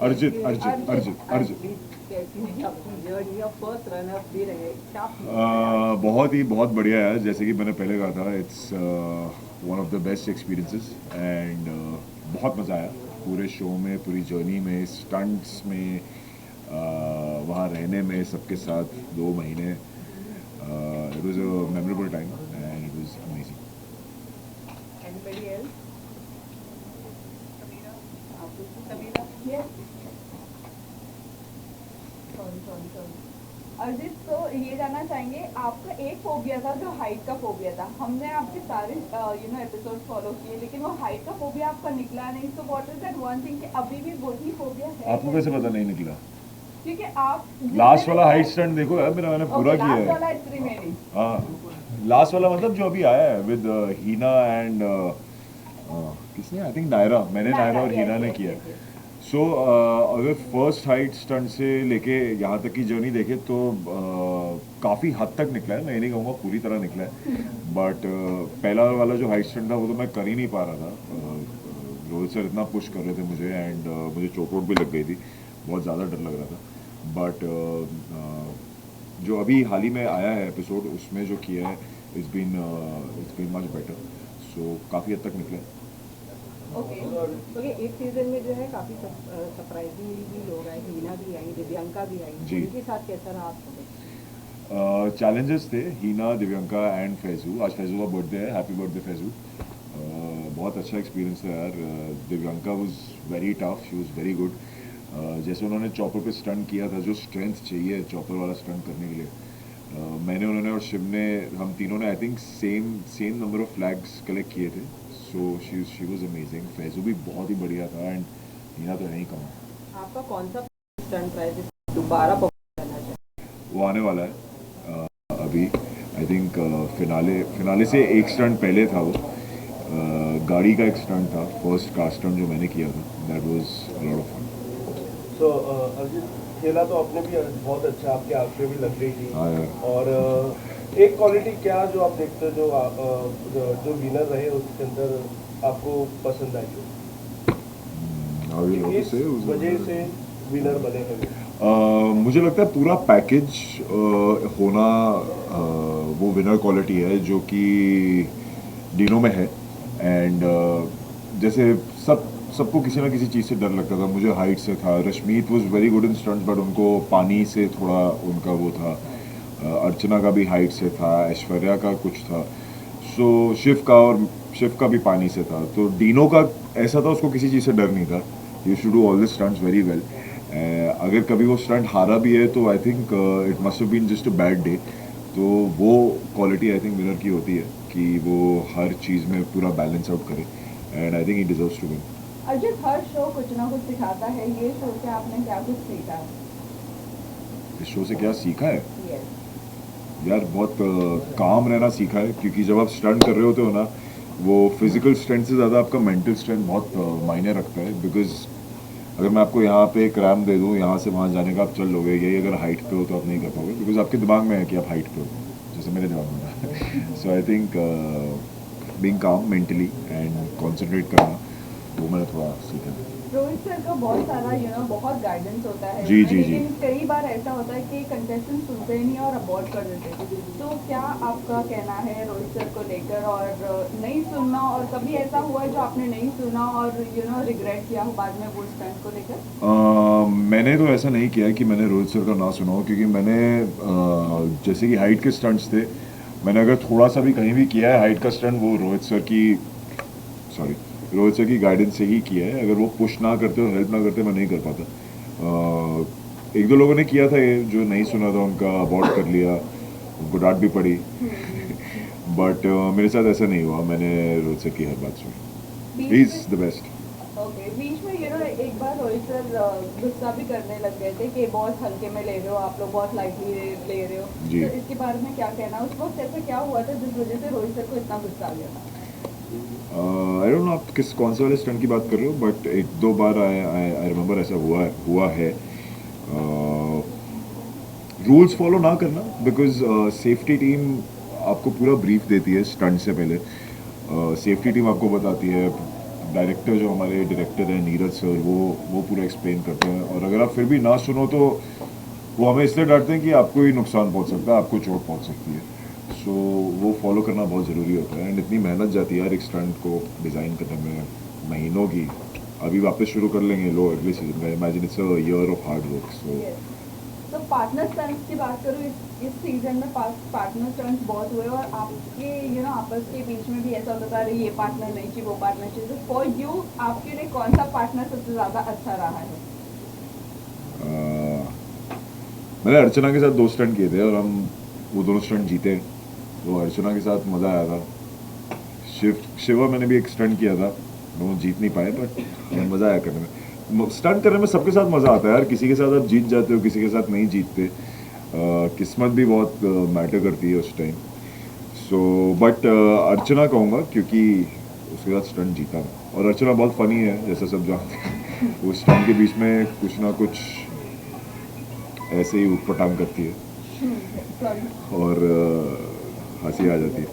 अर्जित अर्जित अर्जित अर्जित कैसी रही आपकी जर्नी और फर्स्ट रनर भी रहे क्या बहुत बढ़िया है। जैसे कि मैंने पहले कहा था, it's one of the best experiences and बहुत मज़ा आया पूरे शो में, पूरी जर्नी में, स्टंट्स में, वहाँ रहने में सबके साथ 2 महीने। It was a memorable time and it was amazing. Anybody else आप Sameera yes sorry sorry sorry Arjit, तो ये जानना चाहेंगे, आपका एक फोबिया था जो हाइट का फोबिया था। हमने आपके सारे एपिसोड फॉलो किए, लेकिन वो हाइट का फोबिया आपका निकला नहीं। तो what is that one thing कि अभी भी वही फोबिया है? आपको कैसे पता नहीं निकला? क्योंकि आप लास्ट वाला हाइट स्टंट देखो यार, मैंने पूरा किया लास्ट है। वाला इट्स रिमेनिंग। हाँ, लास्ट वाला मतलब जो अभी आया है विद हीना एंड किसने, आई थिंक नायरा, मैंने नायरा और हीना ने किया। सो अगर फर्स्ट हाइट स्टंट से लेके यहाँ तक की जर्नी देखे तो काफ़ी हद तक निकला है। मैं ये नहीं कहूँगा पूरी तरह निकला है, बट पहला वाला जो हाइट स्टंट था वो तो मैं कर ही नहीं पा रहा था। रोहित सर इतना पुश कर रहे थे मुझे एंड मुझे चोट वोट भी लग गई थी, बहुत ज़्यादा डर लग रहा था। बट जो अभी हाल ही में आया है एपिसोड, उसमें जो किया है इट्स बीन मच बेटर। सो काफ़ी हद तक निकला है। ओके एक सीजन में जो है काफी सरप्राइजिंगली भी लोग आए, हीना भी आई, दिव्यांका भी आई, जी। उनके साथ कैसा रहा आपको? चैलेंजेस थे, हीना, दिव्यांका एंड फैजू। आज फैजू का बर्थडे है, हैप्पी बर्थडे फैजू। बहुत अच्छा एक्सपीरियंस था यार। Divyanka was very tough, she was very good. जैसे उन्होंने चॉपर पे स्टंट किया था, जो स्ट्रेंथ चाहिए चॉपर वाला स्टंट करने के लिए, मैंने, उन्होंने और शिव ने, हम तीनों ने I think same number of flags collect किए थे। So she was amazing. Faizu भी बहुत ही बढ़िया था एंड हीना तो है ही कमा। आपका कौन सा स्टंट रहा है जिसको दोबारा परफॉर्म करना चाहिए? वो आने वाला है अभी। आई थिंक फिनाले से एक स्टंट पहले था वो, गाड़ी का एक स्टंट था, फर्स्ट कार स्टंट जो मैंने किया था। That was a lot of fun. तो अर्जित, खेला तो आपने भी बहुत अच्छा, आपके आँख पे भी लग रही थी। हाँ यार। और एक क्वालिटी क्या जो आप देखते हो, जो विनर रहे उसके अंदर आपको पसंद आई हो, इस वजह से विनर बने हैं वो? मुझे लगता है पूरा पैकेज होना वो विनर क्वालिटी है जो कि डिनो में है। एंड जैसे सबको किसी ना किसी चीज़ से डर लगता था। मुझे हाइट से था, Rashmeet was very good in stunts but उनको पानी से थोड़ा उनका वो था। अर्चना का भी हाइट से था, ऐश्वर्या का कुछ था। सो शिव का भी पानी से था। तो डिनो का ऐसा था, उसको किसी चीज़ से डर नहीं था। You should do all the stunts very well. अगर कभी वो स्टंट हारा भी है तो I think it must have been just a bad day. तो वो क्वालिटी आई थिंक विनर की होती है कि वो हर चीज़ में पूरा बैलेंस आउट करे and I think he deserves to win. Arjit, हर शो कुछ ना कुछ सिखाता है। ये शो से आपने क्या कुछ सीखा है? इस शो से क्या सीखा है Yes. यार? बहुत काम रहना सीखा है, क्योंकि जब आप स्टंट कर रहे होते हो ना, वो फिजिकल स्ट्रेंथ से ज़्यादा आपका मेंटल स्ट्रेंथ बहुत मायने रखता है। बिकॉज अगर मैं आपको यहाँ पे एक रैम दे दूँ, यहाँ से वहाँ जाने का आप चल लोगे, यही अगर हाइट पे हो तो आप नहीं कर पाओगे, बिकॉज आपके दिमाग में है कि आप हाइट पे हो, जैसे मेरे दिमाग में था। So I think being calm mentally and concentrate करना, वो मैंने थोड़ा सीखा है। रोहित सर का बहुत सारा बहुत गाइडेंस होता है, जी, जी, लेकिन कई बार ऐसा होता है कि कंटेस्टेंट सुनते ही नहीं और अबॉर्ड कर देते हैं। तो क्या आपका कहना है रोहित सर को लेकर? और नहीं सुनना, और कभी ऐसा हुआ है जो आपने नहीं सुना और रिग्रेट किया हो बाद में वो स्टंट को लेकर? मैंने तो ऐसा नहीं किया है कि मैंने रोहित सर का ना सुना हो, क्योंकि मैंने जैसे कि हाइट के स्टंट्स थे, मैंने अगर थोड़ा सा भी कहीं भी किया है हाइट का स्टंट, वो रोहित सर की गाइडेंस से ही किया है। अगर वो पुश ना करते, हेल्प ना करते, मैं नहीं कर पाता। एक दो लोगों ने किया था ये, जो नहीं सुना था उनका अबॉर्ड कर लिया, उनको डांट भी पड़ी। बट मेरे साथ ऐसा नहीं हुआ, मैंने रोहित सर की हर बात सुनी। He is the best. Okay, बीच में एक बार रोहित सर गुस्सा भी करने लग गए थे कि बहुत हल्के में ले रहे हो आप लोग, बहुत लाइटली ले रहे हो। जी। तो इसके बारे में क्या कहना? उस वक्त ऐसा क्या हुआ था जिस वजह से रोहित सर को इतना गुस्सा आ गया था? आई डोंट नो आप कौन से वाले स्टंट की बात कर रहे हो, बट एक दो बार आई रिमेंबर ऐसा हुआ है। रूल्स फॉलो ना करना, बिकॉज सेफ्टी टीम आपको पूरा ब्रीफ देती है स्टंट से पहले। सेफ्टी टीम आपको बताती है डायरेक्टर जो हमारे डायरेक्टर हैं नीरज सर, वो पूरा एक्सप्लेन करते हैं, और अगर आप फिर भी ना सुनो तो वो हमें इसलिए डांटते हैं कि आपको ही नुकसान पहुंच सकता है, आपको चोट पहुंच सकती है। सो वो फॉलो करना बहुत ज़रूरी होता है, एंड इतनी मेहनत जाती है यार एक स्टंट को डिज़ाइन करने में, महीनों की। अभी वापस शुरू कर लेंगे लोग अगले सीजन का, imagine it's a year of hard work. So तो पार्टनर स्टंट्स की बात करूँ, इस सीजन में पार्टनर स्टंट्स बहुत हुए और आपके आपस के बीच में भी ऐसा होता था, अरे ये पार्टनर नहीं चाहिए, वो पार्टनर चाहिए। तो फॉर यू आपके लिए कौन सा पार्टनर सबसे ज़्यादा अच्छा रहा है? मैंने अर्चना के साथ 2 स्टंट किए थे और हम वो दोनों स्टंट जीते, तो अर्चना के साथ मज़ा आया था। शिवा मैंने भी एक स्टंट किया था, दोनों जीत नहीं पाए, बट मज़ा आया करने में। स्टंट करने में सबके साथ मज़ा आता है यार, किसी के साथ आप जीत जाते हो, किसी के साथ नहीं जीतते। किस्मत भी बहुत मैटर करती है उस टाइम। सो बट अर्चना कहूँगा, क्योंकि उसके साथ स्टंट जीता मैं, और अर्चना बहुत फ़नी है जैसा सब जानते हैं। वो स्टंट के बीच में कुछ ना कुछ ऐसे ही उटपटांग करती है और हंसी आ जाती है।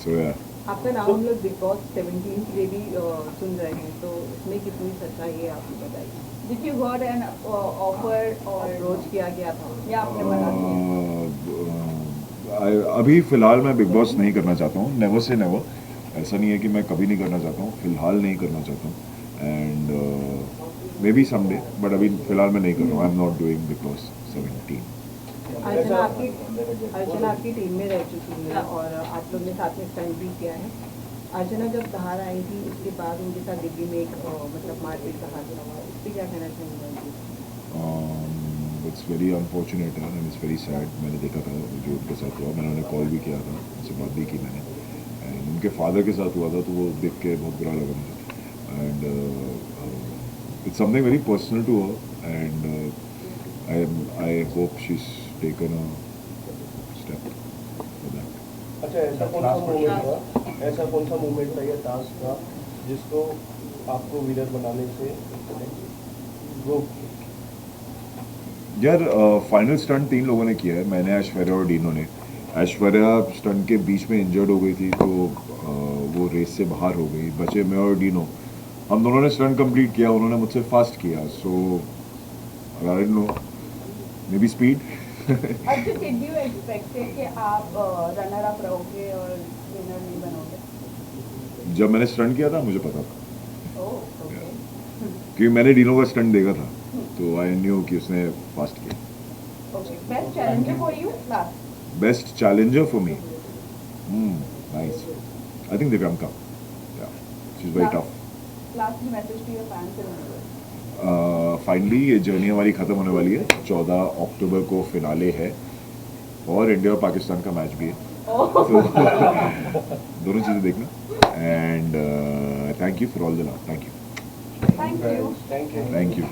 सो यार आपका नाम हम लोग बिग बॉस 17 के लिए भी सुन रहे हैं, तो इसमें कितनी सच्चाई है आपको बताइए। Did you got an offer और अप्रोच किया गया था या आपने मना किया? अभी फ़िलहाल मैं बिग बॉस नहीं करना चाहता हूँ, नेवर से नेवर। ऐसा नहीं है कि मैं कभी नहीं करना चाहता हूँ, फ़िलहाल नहीं करना चाहता हूँ, and may be someday, but अभी फ़िलहाल मैं नहीं कर रहा हूँ। I am not doing big boss 17। अर्चना आपकी टीम में रह चुकी है और आप लोग ने साथ में स्टंट भी किया है। अर्चना जब बाहर आई थी उसके बाद उनके साथ दिल्ली में एक मतलब मारपीट का हादसा हुआ, इस पर क्या कहना चाहेंगे? It's very unfortunate and it's very sad. मैंने देखा था जो उनके साथ हुआ, मैंने उन्हें कॉल भी किया था, उनसे बात भी की मैंने, एंड उनके फादर के साथ हुआ था, तो वो देख के बहुत बुरा लगा मुझे। And it's something very personal to her, and I hope she is taken a step for that. अच्छा, ऐसा कौन सा मूवमेंट था या टास्क था जिसको आपको विनर बनाने से रोक? यार फाइनल स्टंट 3 लोगों ने किया है, मैंने, ऐश्वर्या और डीनो ने। ऐश्वर्या स्टंट के बीच में इंजर्ड हो गई थी, तो वो रेस से बाहर हो गई, बचे मैं और डीनो। हम दोनों ने स्टंट कंप्लीट किया, उन्होंने मुझसे फास्ट किया। So I don't know, maybe speed. अच्छा, डिड यू एक्सपेक्टेड कि आप रनर अप रहोगे और विनर नहीं बनोगे? जब मैंने स्टंट किया था मुझे पता था, ओह, ओके। क्योंकि मैंने डीनो का स्टंट देखा था, तो आई न्यू कि उसने फास्ट किया। Okay, best challenger for you last? Best challenger for me, nice, I think Divyanka, या she is very tough. Last message to your fans in viewers? Finally ये जर्नी हमारी ख़त्म होने वाली है, 14 अक्टूबर को फिनाले है, और इंडिया और पाकिस्तान का मैच भी है, तो दोनों चीज़ें देखना, and thank you for all the love. Thank you, thank you. Thank you.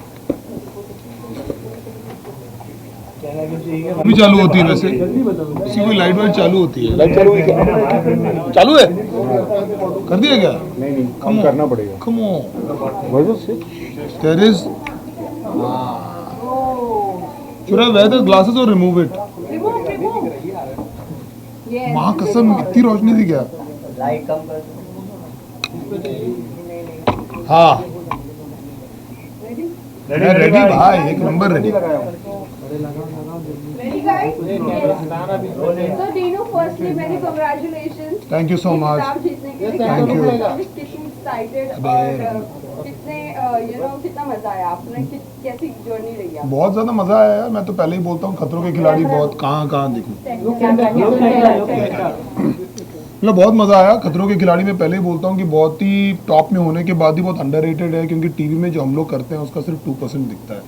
भी चालू होती है वैसे, किसी कोई लाइट वाइट चालू होती है? चालू है, कर दिया क्या? नहीं कम करना पड़ेगा। Come on, there is, should I wear the glasses or remove it? Remove. Yes. माँ कसम इतनी रोशनी थी क्या? हाँ रेडी? रेडी भाई, एक number ready. Ready guys? So Dino, firstly many congratulations. Thank you so much. किताब जीतने के लिए। Thank you. कितनी excited और कितने कितना मजा आया आपने, कैसी जर्नी रही है? बहुत ज़्यादा मज़ा आया यार, मैं तो पहले ही बोलता हूँ खतरों के खिलाड़ी बहुत कहाँ दिखूँ, मतलब बहुत मज़ा आया। खतरों के खिलाड़ी में पहले ही बोलता हूँ कि बहुत ही टॉप में होने के बाद ही बहुत अंडररेटेड है, क्योंकि टीवी में जो हम लोग करते हैं उसका सिर्फ 2% दिखता है,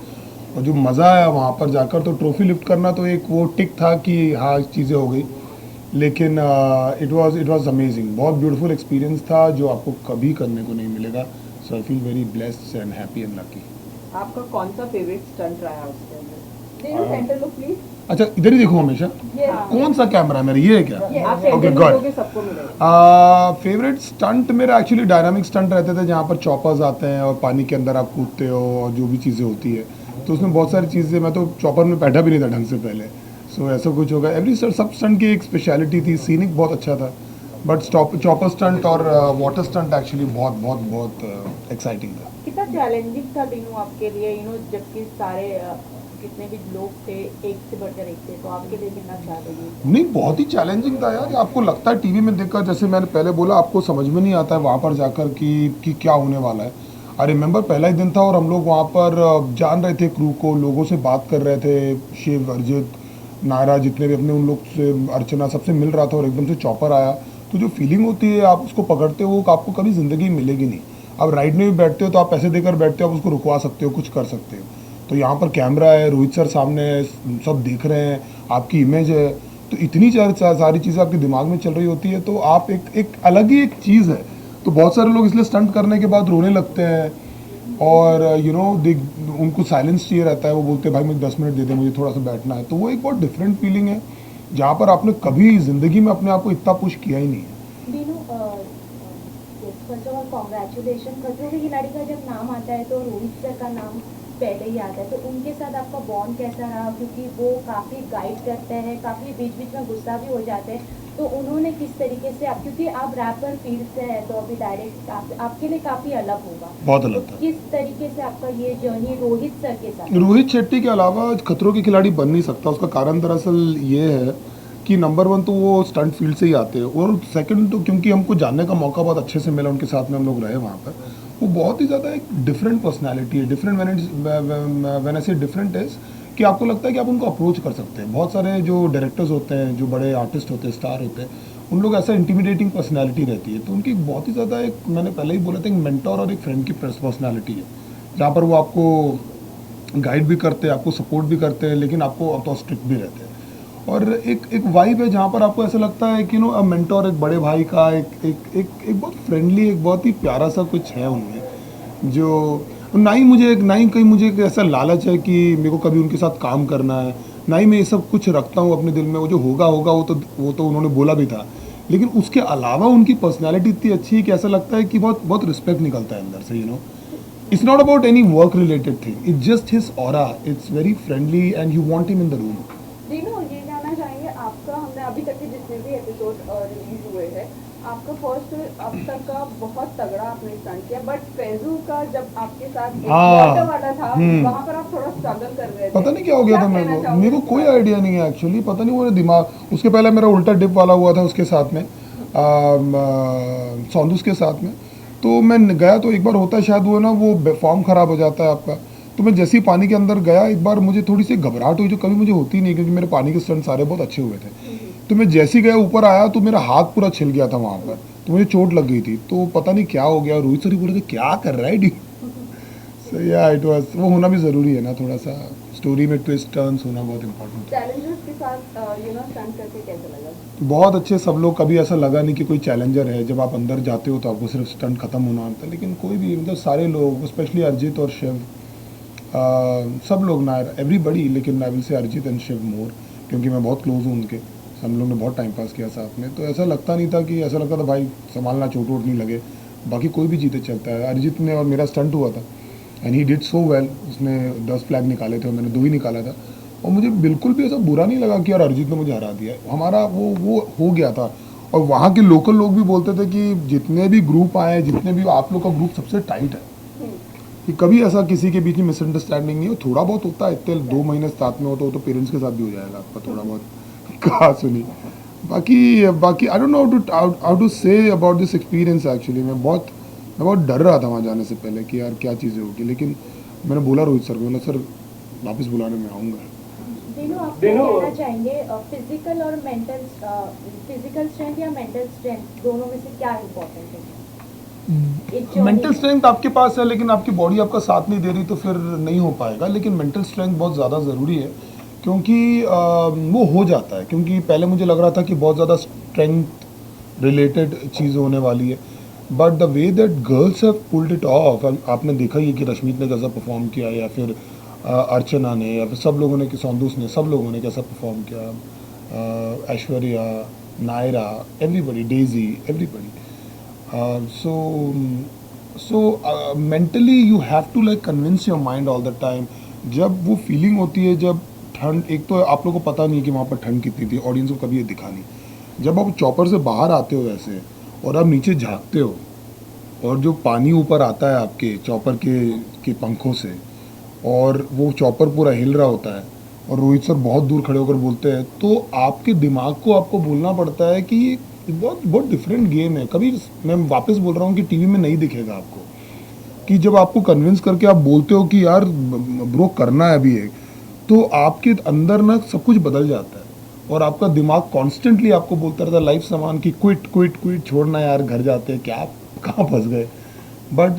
और जो मज़ा आया वहाँ पर जाकर, तो ट्रॉफी लिफ्ट करना तो एक वो टिक था कि हाँ चीज़ें हो गई, लेकिन इट वाज अमेजिंग, बहुत ब्यूटीफुल एक्सपीरियंस था जो आपको कभी करने को नहीं मिलेगा। So I feel very blessed and happy and lucky. आपका कौन सा फेवरेट स्टंट रहा है उसके अंदर? Dino, center look please. अच्छा इधर ही देखूँ हमेशा, Yes. कौन सा कैमरा है मेरा, ये है क्या? आप Okay, सेंटर good. लोगोगे सबको मिलेगा। फेवरेट स्टंट मेरा एक्चुअली डायनामिक स्टंट रहते थे, जहाँ पर चॉपर्स आते हैं और पानी के अंदर आप कूदते हो और जो भी चीज़ें होती है, तो उसमें बहुत सारी चीज़ें, मैं तो चॉपर में बैठा भी नहीं था ढंग से पहले, सो ऐसा कुछ होगा। एवरी सब स्टंट की एक स्पेशलिटी थी, सीनिक बहुत अच्छा था, बट चॉपर स्टंट और वाटर स्टंट एक्चुअली बहुत बहुत बहुत एक्साइटिंग था। कितना चैलेंजिंग था टीनू आपके लिए, जबकि सारे कितने भी लोग थे, एक से बढ़कर एक थे, तो आपके लिए कितना चैलेंजिंग? नहीं, बहुत ही चैलेंजिंग था यार। आपको लगता है टीवी में देखकर, जैसे मैंने पहले बोला, आपको समझ में नहीं आता है वहाँ पर जाकर कि क्या होने वाला है। आई रिमेंबर पहला ही दिन था और हम लोग वहाँ पर जान रहे थे क्रू को, लोगों से बात कर रहे थे, शिव, अर्जित, नायरा, जितने भी अपने, उन लोग से, अर्चना, सबसे मिल रहा था और एकदम से चॉपर आया। तो जो फीलिंग होती है आप उसको पकड़ते हो, वो आपको कभी ज़िंदगी में मिलेगी नहीं। आप राइड में भी बैठते हो तो आप पैसे देकर बैठते हो, आप उसको रुकवा सकते हो, कुछ कर सकते हो। तो यहाँ पर कैमरा है, रोहित सर सामने है, सब देख रहे हैं, आपकी इमेज है, तो इतनी सारी चीज़ें आपके दिमाग में चल रही होती है, तो आप एक अलग ही एक चीज़ है। तो बहुत सारे लोग इसलिए स्टंट करने के बाद रोने लगते हैं और उनको साइलेंस चाहिए रहता है। वो बोलते हैं भाई मुझे 10 मिनट दे दे, मुझे थोड़ा सा बैठना है। तो वो एक बहुत डिफरेंट फीलिंग है जहाँ पर आपने कभी ज़िंदगी में अपने आप को इतना पुश किया ही नहीं है। Dinu, first of all congratulation. खतरों के खिलाड़ी का जब नाम आता है तो रोहित सर का नाम पहले ही आता है, तो उनके साथ आपका बॉन्ड कैसा रहा? क्योंकि वो काफ़ी गाइड करते हैं, काफ़ी बीच बीच में गुस्सा भी हो जाते हैं, तो उन्होंने किस तरीके से क्योंकि आप रैपर फील्ड से है तो अभी डायरेक्ट आपके लिए काफ़ी अलग होगा, बहुत अलग था। तो किस तरीके से आपका ये जर्नी रोहित सर के साथ? रोहित शेट्टी के अलावा खतरों के खिलाड़ी बन नहीं सकता। उसका कारण दरअसल ये है कि नंबर 1 तो वो स्टंट फील्ड से ही आते हैं, और सेकंड तो क्योंकि हमको जानने का मौका बहुत अच्छे से मिला, उनके साथ में हम लोग रहे वहाँ पर। वो बहुत ही ज़्यादा एक डिफरेंट पर्सनैलिटी है। डिफरेंट व्हेन आई से डिफरेंट इज कि आपको लगता है कि आप उनको अप्रोच कर सकते हैं। बहुत सारे जो डायरेक्टर्स होते हैं, जो बड़े आर्टिस्ट होते हैं, स्टार होते हैं, उन लोग ऐसा इंटिमिडेटिंग पर्सनैलिटी रहती है। तो उनकी बहुत ही ज़्यादा एक, मैंने पहले ही बोला था, एक मेंटोर और एक फ्रेंड की पर्सनैलिटी है, जहाँ पर वो आपको गाइड भी करते हैं, आपको सपोर्ट भी करते हैं, लेकिन आपको तो स्ट्रिक्ट भी रहते हैं। और एक वाइब है जहाँ पर आपको ऐसा लगता है कि अ मेंटोर, एक बड़े भाई का एक बहुत फ्रेंडली, एक बहुत ही प्यारा सा कुछ है उनमें, जो ना ही कहीं मुझे एक ऐसा लालच है कि मेरे को कभी उनके साथ काम करना है, ना ही मैं ये सब कुछ रखता हूँ अपने दिल में। वो जो होगा वो तो उन्होंने बोला भी था, लेकिन उसके अलावा उनकी पर्सनैलिटी इतनी अच्छी है कि ऐसा लगता है कि बहुत बहुत रिस्पेक्ट निकलता है अंदर से। It's not about any work related thing, it's just his aura, it's very friendly and you want him in the room. Dinu, ये जानना चाहेंगे आपका, हमने अभी तक के जितने भी एपिसोड रिलीज हुए हैं, आपका फर्स्ट अब तक का बहुत तगड़ा आपने स्टंट किया, बट फैजू का जब आपके साथ एक वाटर वाला था, वहाँ पर आप थोड़ा स्ट्रगल कर रहे थे। पता नहीं क्या हो गया था मेरे को कोई आइडिया नहीं है एक्चुअली। पता नहीं, वो दिमाग, उसके पहले मेरा उल्टा डिप वाला हुआ था उसके साथ में, सौंदूस के साथ में। तो मैं गया तो एक बार होता है शायद, वो ना वो फॉर्म ख़राब हो जाता है आपका। तो मैं जैसे ही पानी के अंदर गया, एक बार मुझे थोड़ी सी घबराहट हुई, जो कभी मुझे होती नहीं, क्योंकि मेरे पानी के स्टंट सारे बहुत अच्छे हुए थे। तो मैं जैसे ही गया ऊपर आया तो मेरा हाथ पूरा छिल गया था वहाँ पर, तो मुझे चोट लग गई थी। तो पता नहीं क्या हो गया, रोहित सर ही बोले थे क्या कर रहा है डी। सो या इट वाज, वो होना भी ज़रूरी है ना, थोड़ा सा स्टोरी में ट्विस्ट टर्न्स होना बहुत इंपॉर्टेंट है। चैलेंजर्स के साथ स्टंट करके कैसा लगा? बहुत अच्छे सब लोग, कभी ऐसा लगा नहीं कि कोई चैलेंजर है। जब आप अंदर जाते हो तो आपको सिर्फ स्टंट खत्म होना होता है, लेकिन कोई भी, मतलब सारे लोग, स्पेशली अरिजीत और शिव, सब लोग ना, एवरीबडी, लेकिन I will say Arijit and Shiv मोर, क्योंकि मैं बहुत क्लोज हूँ उनके। हम लोग ने बहुत टाइम पास किया साथ में, तो ऐसा लगता नहीं था कि, ऐसा लगता था भाई संभालना, चोट वोट नहीं लगे, बाकी कोई भी जीते चलता है। अरिजीत ने और मेरा स्टंट हुआ था and he did so well. उसने 10 फ्लैग निकाले थे और मैंने 2 ही निकाला था, और मुझे बिल्कुल भी ऐसा बुरा नहीं लगा कि यार अरिजीत ने मुझे हरा दिया। हमारा वो हो गया था। और वहाँ के लोकल लोग भी बोलते थे कि जितने भी ग्रुप आए, जितने भी, आप लोग का ग्रुप सबसे टाइट है, कि कभी ऐसा किसी के बीच में मिसअंडरस्टैंडिंग नहीं हो। थोड़ा बहुत होता है, इतने 2 महीने साथ में हो तो पेरेंट्स के साथ भी हो जाएगा आपका थोड़ा बहुत, कहा सुनी। बाकी I don't know how to say about this experience. Actually मैं बहुत डर रहा था वहाँ जाने से पहले कि यार क्या चीज़ें होगी, लेकिन मैंने बोला रोहित सर को, बोला सर वापस बुलाने में आऊँगा। दीनू, आप क्या कहना चाहेंगे, फिजिकल और मेंटल, फिजिकल स्ट्रेंथ या मेंटल स्ट्रेंथ, दोनों में से क्या इम्पोर्टेंट है? मेंटल स्ट्रेंथ आपके पास है, लेकिन आपकी बॉडी आपका साथ नहीं दे रही तो फिर नहीं हो पाएगा। लेकिन मेंटल स्ट्रेंथ बहुत ज़्यादा ज़रूरी है, क्योंकि वो हो जाता है। क्योंकि पहले मुझे लग रहा था कि बहुत ज़्यादा स्ट्रेंथ रिलेटेड चीज़ होने वाली है, but the way that girls have pulled it of, आपने देखा ही है कि रश्मित ने कैसा परफॉर्म किया, या फिर अर्चना ने, या फिर सब लोगों ने, कि सौंदूस ने, सब लोगों ने कैसा परफॉर्म किया, Aishwarya, Naira, everybody, Daisy, everybody. So mentally you have to like convince your mind all the time। जब वो फीलिंग होती है, जब ठंड, एक तो आप लोगों को पता नहीं है कि वहाँ पर ठंड कितनी थी, ऑडियंस को कभी ये दिखा नहीं, जब आप चॉपर से बाहर आते हो ऐसे और आप नीचे झांकते हो और जो पानी ऊपर आता है आपके चॉपर के पंखों से और वो चॉपर पूरा हिल रहा होता है और रोहित सर बहुत दूर खड़े होकर बोलते हैं, तो आपके दिमाग को आपको बोलना पड़ता है कि ये बहुत बहुत डिफरेंट गेम है। कभी मैं वापस बोल रहा हूँ कि टीवी में नहीं दिखेगा आपको, कि जब आपको कन्विंस करके आप बोलते हो कि यार ब्रो करना है अभी एक, तो आपके अंदर ना सब कुछ बदल जाता है और आपका दिमाग कॉन्स्टेंटली आपको बोलता रहता है लाइफ सामान की क्विट क्विट क्विट, छोड़ना यार, घर जाते हैं, क्या कहाँ फंस गए। बट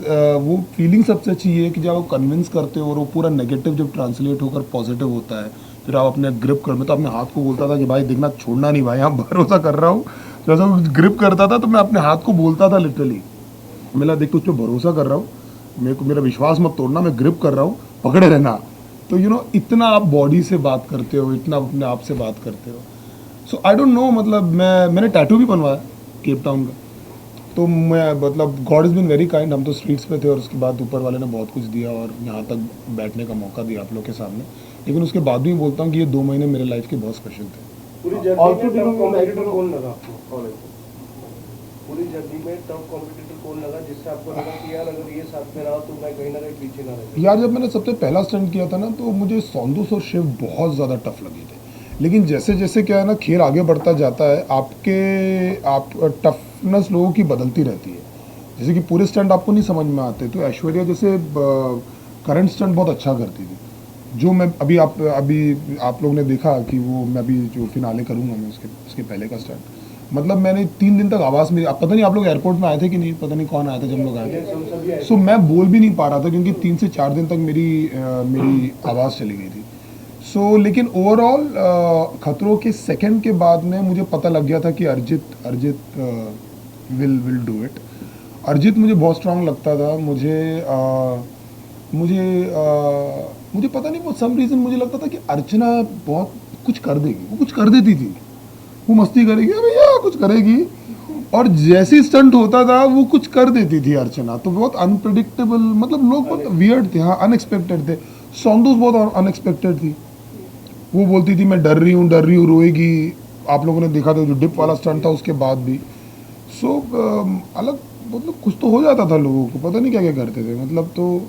वो फीलिंग सबसे अच्छी ये है कि जब आप कन्विंस करते हो और वो पूरा नेगेटिव जब ट्रांसलेट होकर पॉजिटिव होता है, फिर आप अपने ग्रिप कर, मैं तो अपने हाथ को बोलता था कि भाई देखना, छोड़ना नहीं भाई, यहाँ भरोसा कर रहा हूँ। जैसा ग्रिप करता था तो मैं अपने हाथ को बोलता था लिटरली, मेरा देख तो उस पर भरोसा कर रहा हूँ, मेरे को मेरा विश्वास मत तोड़ना, मैं ग्रिप कर रहा हूँ, पकड़े रहना। तो इतना आप बॉडी से बात करते हो, इतना अपने आप से बात करते हो। सो आई डोंट नो, मतलब मैंने टैटू भी बनवाया केप टाउन का, तो मैं मतलब God is been very kind. हम तो स्ट्रीट्स पे थे और उसके बाद ऊपर वाले ने बहुत कुछ दिया और यहाँ तक बैठने का मौका दिया आप लोग के सामने। लेकिन उसके बाद भी बोलता हूँ कि ये 2 महीने मेरे लाइफ के बहुत स्पेशल थे। पूरी जर्नी में टफ कॉम्पिटिटर कौन लगा आपको कॉलेज में? पूरी जर्नी में टफ कॉम्पिटिटर कौन लगा जिससे आपको लगा कि यार अगर ये साथ में रहा तो मैं कहीं ना कहीं पीछे ना रह? यार जब मैंने सबसे पहला स्टंट किया था ना, तो मुझे सौंदूस और शिव बहुत ज़्यादा टफ लगे थे। लेकिन जैसे जैसे क्या है ना, खेल आगे बढ़ता जाता है, आप टफनेस लोगों की बदलती रहती है। जैसे कि पूरे स्टंट आपको नहीं समझ में आते, तो ऐश्वर्या जैसे करंट स्टंट बहुत अच्छा करती थी, जो मैं अभी आप लोगों ने देखा कि वो मैं अभी जो फिनाले करूँगा मैं उसके पहले का स्टंट, मतलब मैंने 3 दिन तक आवाज़ मेरी, पता नहीं आप लोग एयरपोर्ट में आए थे कि नहीं, पता नहीं कौन आया था जब हम लोग आए थे। सो मैं बोल भी नहीं पा रहा था क्योंकि 3 से 4 दिन तक मेरी आवाज़ चली गई थी। सो लेकिन ओवरऑल खतरों के सेकंड के बाद में मुझे पता लग गया था कि अर्जित विल डू इट। अर्जित मुझे बहुत स्ट्रांग लगता था। मुझे पता नहीं, वो सम रीज़न मुझे लगता था कि अर्चना बहुत कुछ कर देगी, वो कुछ कर देती थी, वो मस्ती करेगी भैया, कुछ करेगी, और जैसे स्टंट होता था वो कुछ कर देती थी अर्चना। तो बहुत अनप्रेडिक्टेबल, मतलब लोग बहुत वियर्ड थे, हाँ अनएक्सपेक्टेड थे। सौंदूस बहुत अनएक्सपेक्टेड थी, वो बोलती थी मैं डर रही हूँ रोएगी। आप लोगों ने देखा था जो डिप वाला स्टंट था उसके बाद भी। सो अलग मतलब कुछ तो हो जाता था लोगों को, पता नहीं क्या क्या करते थे, मतलब तो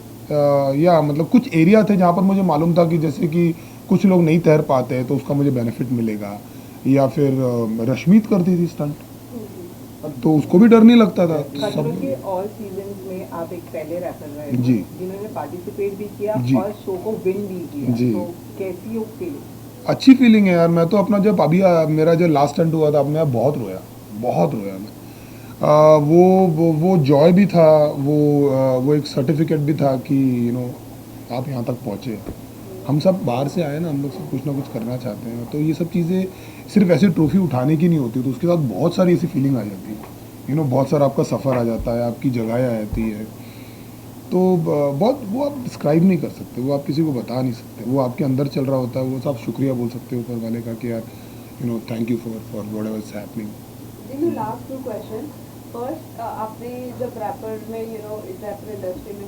या मतलब कुछ एरिया थे जहाँ पर मुझे मालूम था कि जैसे कि कुछ लोग नहीं तैर पाते हैं तो उसका मुझे बेनिफिट मिलेगा, या फिर रश्मीत करती थी स्टंट तो उसको भी डर नहीं लगता था। खतरों के ऑल सीजन्स में आप एक पहले रैपर रहे जी, जिन्होंने पार्टिसिपेट भी किया जी, और शो को विन भी किया, जी। तो कैसी वो फीलिंग? अच्छी फीलिंग है यार। मैं तो अपना जब अभी मेरा जो लास्ट स्टंट हुआ था, अब मैं बहुत रोया मैं। वो जॉय भी था, वो एक सर्टिफिकेट भी था कि आप यहाँ तक पहुँचे। हम सब बाहर से आए ना, हम लोग सब कुछ ना कुछ करना चाहते हैं, तो ये सब चीज़ें सिर्फ ऐसे ट्रॉफी उठाने की नहीं होती, तो उसके साथ बहुत सारी ऐसी फीलिंग आ जाती है, बहुत सारा आपका सफ़र आ जाता है, आपकी जगह आ जाती है। तो बहुत वो आप डिस्क्राइब नहीं कर सकते, वो आप किसी को बता नहीं सकते, वो आपके अंदर चल रहा होता है। वो आप शुक्रिया बोल सकते हो ऊपर वाले का कि यार thank you for whatever is happening. Last 2 question. First, आपने जब रैपर में इस रैपर इंडस्ट्री में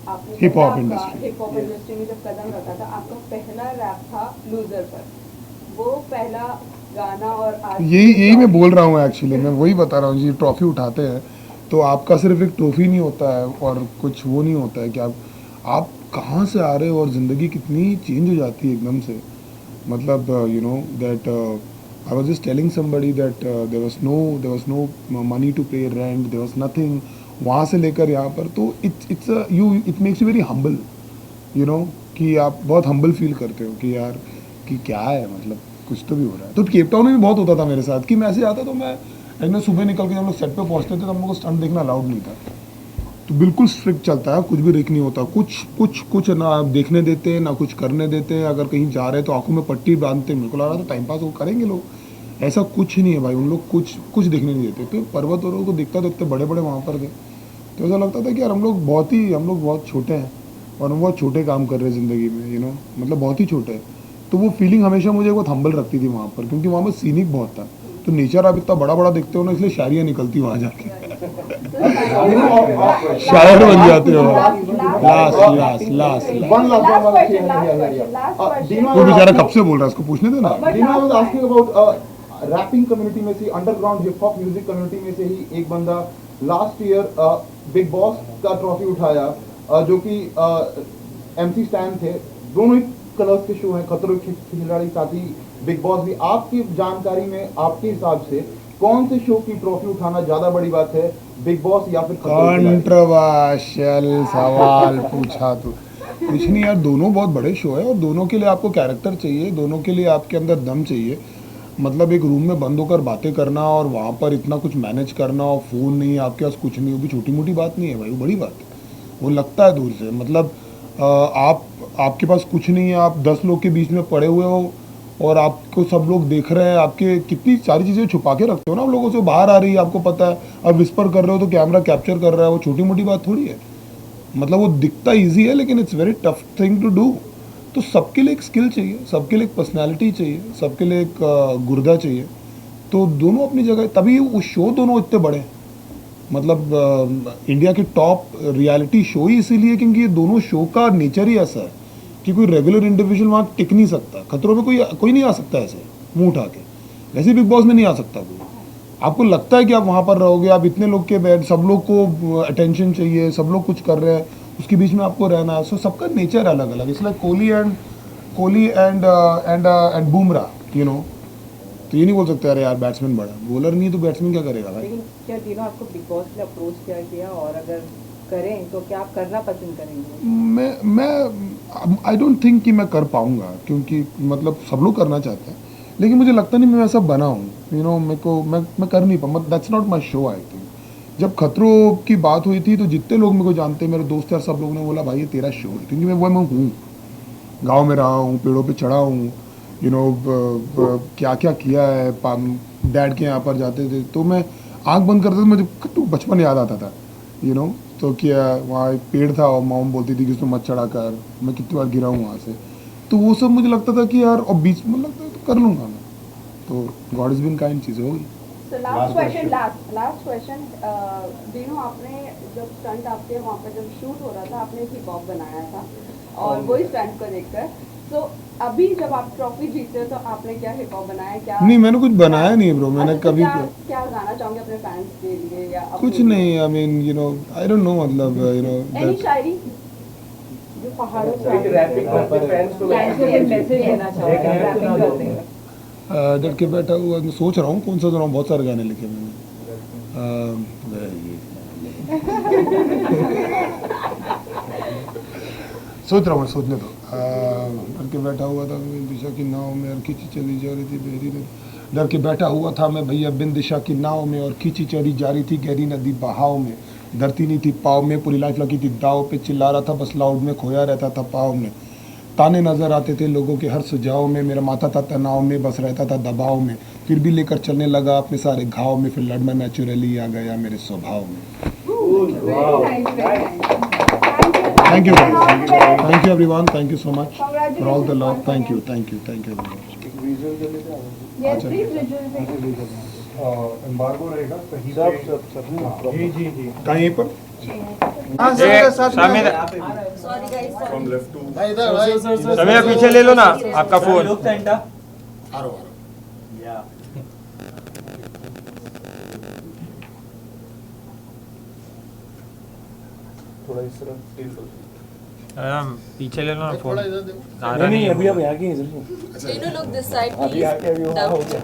आपने हिप हॉप इंडस्ट्री में जब कदम रखा था, आपका पहला रैप था लूजर पर, वो पहला गाना, और आज यही मैं बोल रहा हूँ एक्चुअली, मैं वही बता रहा हूँ जी। ट्रॉफी उठाते हैं तो आपका सिर्फ एक ट्रॉफी नहीं होता है और कुछ वो नहीं होता है कि आप कहाँ से आ रहे हो और ज़िंदगी कितनी चेंज हो जाती है एकदम से। मतलब that I was just telling somebody that there was no money to pay rent, there was nothing, वहाँ से लेकर यहाँ पर, तो it makes you very humble, कि आप बहुत humble फील करते हो कि यार कि क्या है, मतलब कुछ तो भी हो रहा है। तो केप टाउन में भी बहुत होता था मेरे साथ कि मैं ऐसे आता तो मैं सुबह निकल के जब लोग सेट पे पहुँचते थे तो हम लोग को स्टंट देखना अलाउड नहीं था, तो बिल्कुल स्ट्रिक्ट चलता है, कुछ भी रिक नहीं होता, कुछ ना देखने देते ना कुछ करने देते। अगर कहीं जा रहे तो आंखों में पट्टी बांधते, मेरे को लग रहा था टाइम पास वो करेंगे लोग, ऐसा कुछ नहीं है भाई, उन लोग कुछ देखने नहीं देते। तो पर्वत और को देखता तो इतने बड़े बड़े वहाँ पर थे, तो ऐसा लगता था कि यार हम लोग बहुत छोटे हैं और हम बहुत छोटे काम कर रहे हैं ज़िंदगी में, मतलब बहुत ही छोटे हैं। तो वो फीलिंग हमेशा मुझे बहुत हम्बल रखती थी वहाँ पर, क्योंकि वहाँ पर सीनिक बहुत था। तो नेचर आप इतना बड़ा बड़ा देखते हो ना, इसलिए शायरियाँ निकलती वहाँ जाके, शायर बन जाते हो। लास्ट वो बेचारा कब से बोल रहा है, उसको पूछने देना। रैपिंग कम्युनिटी में से, underground hip hop music community में से ही एक बंदा लास्ट ईयर बिग बॉस का ट्रॉफी उठाया, जो कि MC स्टैन थे। दोनों ही कलर्स के शो हैं, खतरों के खिलाड़ी साथ ही बिग बॉस भी। आपकी जानकारी में, आपके हिसाब से कौन से शो की ट्रॉफी उठाना ज्यादा बड़ी बात है, बिग बॉस या फिर खतरों के खिलाड़ी? कंट्रोवर्शियल सवाल पूछा तो कुछ नहीं यार, दोनों बहुत बड़े शो है और दोनों के लिए आपको कैरेक्टर चाहिए, दोनों के लिए आपके अंदर दम चाहिए। मतलब एक रूम में बंद होकर बातें करना और वहाँ पर इतना कुछ मैनेज करना और फ़ोन नहीं, आपके पास कुछ नहीं, वो भी छोटी मोटी बात नहीं है भाई, वो बड़ी बात है। वो लगता है दूर से, मतलब आपके पास कुछ नहीं है, आप 10 लोग के बीच में पड़े हुए हो और आपको सब लोग देख रहे हैं, आपके कितनी सारी चीज़ें छुपा के रखते हो ना आप लोगों से, बाहर आ रही है आपको पता है, अब विस्पर कर रहे हो तो कैमरा कैप्चर कर रहा है, वो छोटी मोटी बात थोड़ी है। मतलब वो दिखता ईजी है लेकिन it's very tough thing to do. तो सबके लिए एक स्किल चाहिए, सबके लिए एक पर्सनैलिटी चाहिए, सबके लिए एक गुर्दा चाहिए। तो दोनों अपनी जगह, तभी वो शो दोनों इतने बड़े हैं। मतलब इंडिया के टॉप रियलिटी शो ही इसीलिए क्योंकि ये दोनों शो का नेचर ही ऐसा है कि कोई रेगुलर इंडिविजुअल वहाँ टिक नहीं सकता। खतरों में कोई नहीं आ सकता ऐसे मुंह उठा के, वैसे बिग बॉस में नहीं आ सकता कोई। आपको लगता है कि आप वहाँ पर रहोगे, आप इतने लोग के बैठ, सब लोग को अटेंशन चाहिए, सब लोग कुछ कर रहे हैं, उसके बीच में आपको रहना है। सो सबका नेचर अलग अलग, इसलिए Kohli and Bumrah, you know. तो ये नहीं बोल सकते अरे यार बैट्समैन बड़ा, बॉलर नहीं तो बैट्समैन क्या करेगा भाई। लेकिन क्या तीनों आपको बिग बॉस ने अप्रोच किया और अगर करें तो क्या आप करना पसंद करेंगे? मैं आई डोंट थिंक कि मैं कर पाऊंगा, क्योंकि मतलब सब लोग करना चाहते हैं लेकिन मुझे लगता नहीं मैं ऐसा बना हूँ, यू नो। मैं कर नहीं पाऊँ, that's not my show. I think जब खतरों की बात हुई थी तो जितने लोग मेरे को जानते हैं, मेरे दोस्त यार, सब लोगों ने बोला भाई ये तेरा शो है, क्योंकि मैं हूँ, गाँव में रहा हूँ, पेड़ों पर चढ़ा हूँ, यू नो, क्या क्या किया है। डैड के यहाँ पर जाते थे तो मैं आंख बंद करता था, मुझे तो बचपन याद आता था, यू नो। तो क्या वहाँ एक पेड़ था और मॉम बोलती थी कि उसमें मत चढ़ा कर, मैं कितनी बार गिरा हूँ वहाँ से। तो वो सब मुझे लगता था कि यार, और बीच में लगता है तो कर लूँगा मैं। तो गॉड इज़ बिन काइंड, चीज़ें होगी। So last question, दिनों आपने जब स्टंट आपके वहाँ पे जब शूट हो रहा था, आपने हिप हॉप बनाया था और वही स्टंट को देखकर, तो अभी जब आप ट्रॉफी जीते हो तो आपने क्या हिप हॉप बनाया? क्या नहीं, मैंने कुछ बनाया नहीं ब्रो, मैंने अच्छा, तो कभी क्या गाना चाहोगे अपने फैंस के लिए या कुछ नहीं। I mean you know, I don't no, मतलब यू नो, एनी शायरी जो पहाड़ों से रैपिंग करके फैंस को मैसेज देना चाहोगे रैपिंग करते हैं? डर के बैठा हुआ, मैं सोच रहा हूँ कौन सा गाना, बहुत सारे गाने लिखे मैंने। सोच रहा हूँ, सोचने दो। डर के बैठा हुआ था मैं दिशा की नाव में और खींची चली जा रही थी गहरी नदी। डर के बैठा हुआ था मैं भैया बिन दिशा की नाव में और खींची चली जा रही थी गहरी नदी बहाव में। धरती नहीं थी पाव में, पूरी लाइफ लगी थी दाव पे, चिल्ला रहा था बस लाउड में, खोया रहता था पाव में। ताने नजर आते थे लोगों के हर सुझाव में, मेरा माथा था तनाव में, बस रहता था दबाव में। फिर भी लेकर चलने लगा अपने सारे घाव में, फिर लड़ना नेचुरली आ गया मेरे स्वभाव में। Thank you guys. Thank you everyone. Thank you so much for all the love. Thank you everyone. Yes, please visual. Embargo रहेगा कहीं सब जी कहीं पर फ्रॉम लेफ्ट टू समय पीछे ले लो ना आपका फोन। थोड़ा इस तरफ पीछे ले लो ना फोन। नहीं अभी अब यहाँ की Dino, look this side, अभी please. आके अभी वहाँ हो गया।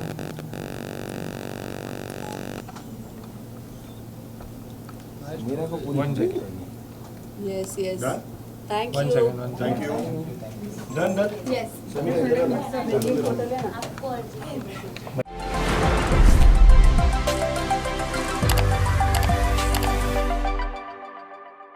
मेरा को पूरी 1 second. Yes, yes. Done? Thank 1 you. second. 1 thank second. You done Yes. Please photo लेना। Of course.